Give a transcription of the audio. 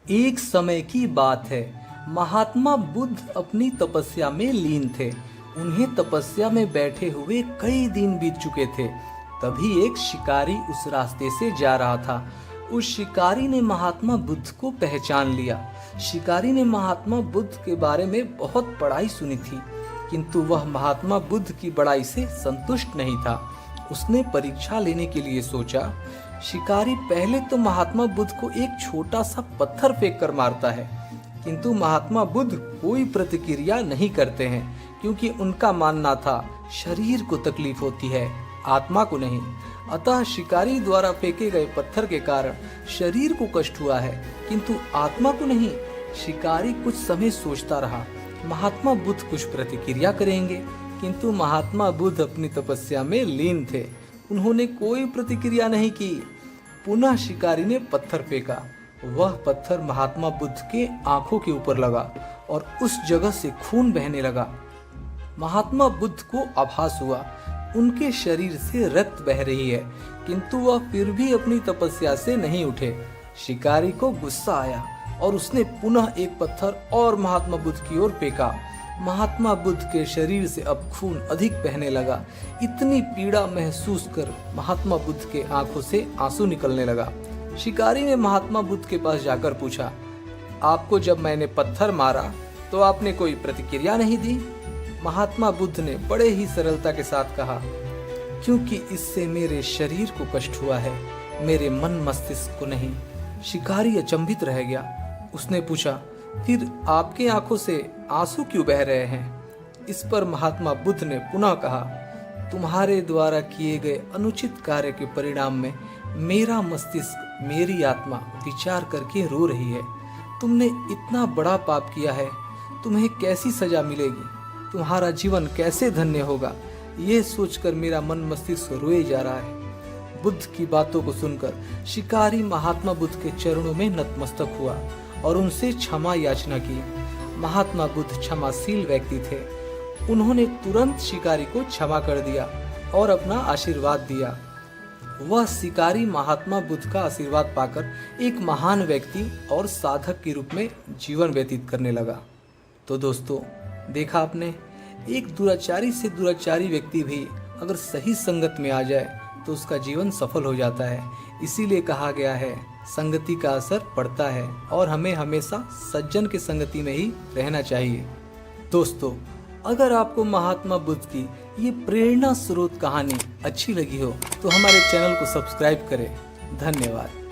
एक समय की बात है। महात्मा बुद्ध अपनी तपस्या में लीन थे। उन्हें तपस्या में बैठे हुए कई दिन बीत चुके थे। तभी एक शिकारी उस रास्ते से जा रहा था। उस शिकारी ने महात्मा बुद्ध को पहचान लिया। शिकारी ने महात्मा बुद्ध के बारे में बहुत बड़ाई सुनी थी, किंतु वह महात्मा बुद्ध की बड़ाई से संतुष्ट नहीं था। उसने परीक्षा लेने के लिए सोचा। शिकारी पहले तो महात्मा बुद्ध को एक छोटा सा पत्थर फेंक कर मारता है, किंतु महात्मा बुद्ध कोई प्रतिक्रिया नहीं करते हैं, क्योंकि उनका मानना था शरीर को तकलीफ होती है, आत्मा को नहीं। अतः शिकारी द्वारा फेंके गए पत्थर के कारण शरीर को कष्ट हुआ है, किंतु आत्मा को नहीं। शिकारी कुछ समय सोचता रहा, महात्मा बुद्ध कुछ प्रतिक्रिया करेंगे, किंतु महात्मा बुद्ध अपनी तपस्या में लीन थे। उन्होंने कोई प्रतिक्रिया नहीं की। पुनः शिकारी ने पत्थर फेंका। वह पत्थर महात्मा बुद्ध के आंखों के ऊपर लगा और उस जगह से खून बहने लगा। महात्मा बुद्ध को आभास हुआ उनके शरीर से रक्त बह रही है, किंतु वह फिर भी अपनी तपस्या से नहीं उठे। शिकारी को गुस्सा आया और उसने पुनः एक पत्थर और महात्मा बुद्ध की ओर फेंका। महात्मा बुद्ध के शरीर से अब खून अधिक बहने लगा। इतनी पीड़ा महसूस कर महात्मा बुद्ध के आंखों से आंसू निकलने लगा। शिकारी ने महात्मा बुद्ध के पास जाकर पूछा, आपको जब मैंने पत्थर मारा तो आपने कोई प्रतिक्रिया नहीं दी? महात्मा बुद्ध ने बड़े ही सरलता के साथ कहा, क्योंकि इससे मेरे शरीर को कष्ट हुआ है, मेरे मन मस्तिष्क को नहीं। शिकारी अचंभित रह गया। उसने पूछा, फिर आपके आंखों से आंसू क्यों बह रहे हैं? इस पर महात्मा बुद्ध ने पुनः कहा, तुम्हारे द्वारा किए गए अनुचित कार्य के परिणाम में मेरा मस्तिष्क, मेरी आत्मा विचार करके रो रही है। तुमने इतना बड़ा पाप किया है, तुम्हें कैसी सजा मिलेगी? तुम्हारा जीवन कैसे धन्य होगा? ये सोचकर मेरा मन मस्तिष्क रोए जा रहा है। बुद्ध की बातों को सुनकर शिकारी महात्मा बुद्ध के चरणों में नतमस्तक हुआ और उनसे क्षमा याचना की। महात्मा बुद्ध क्षमाशील व्यक्ति थे। उन्होंने तुरंत शिकारी को क्षमा कर दिया और अपना आशीर्वाद दिया। वह शिकारी महात्मा बुद्ध का आशीर्वाद पाकर एक महान व्यक्ति और साधक के रूप में जीवन व्यतीत करने लगा। तो दोस्तों, देखा आपने, एक दुराचारी से दुराचारी व्यक्ति भी अगर सही संगत में आ जाए तो उसका जीवन सफल हो जाता है। इसीलिए कहा गया है, संगति का असर पड़ता है और हमें हमेशा सज्जन की संगति में ही रहना चाहिए। दोस्तों, अगर आपको महात्मा बुद्ध की ये प्रेरणा स्रोत कहानी अच्छी लगी हो तो हमारे चैनल को सब्सक्राइब करें। धन्यवाद।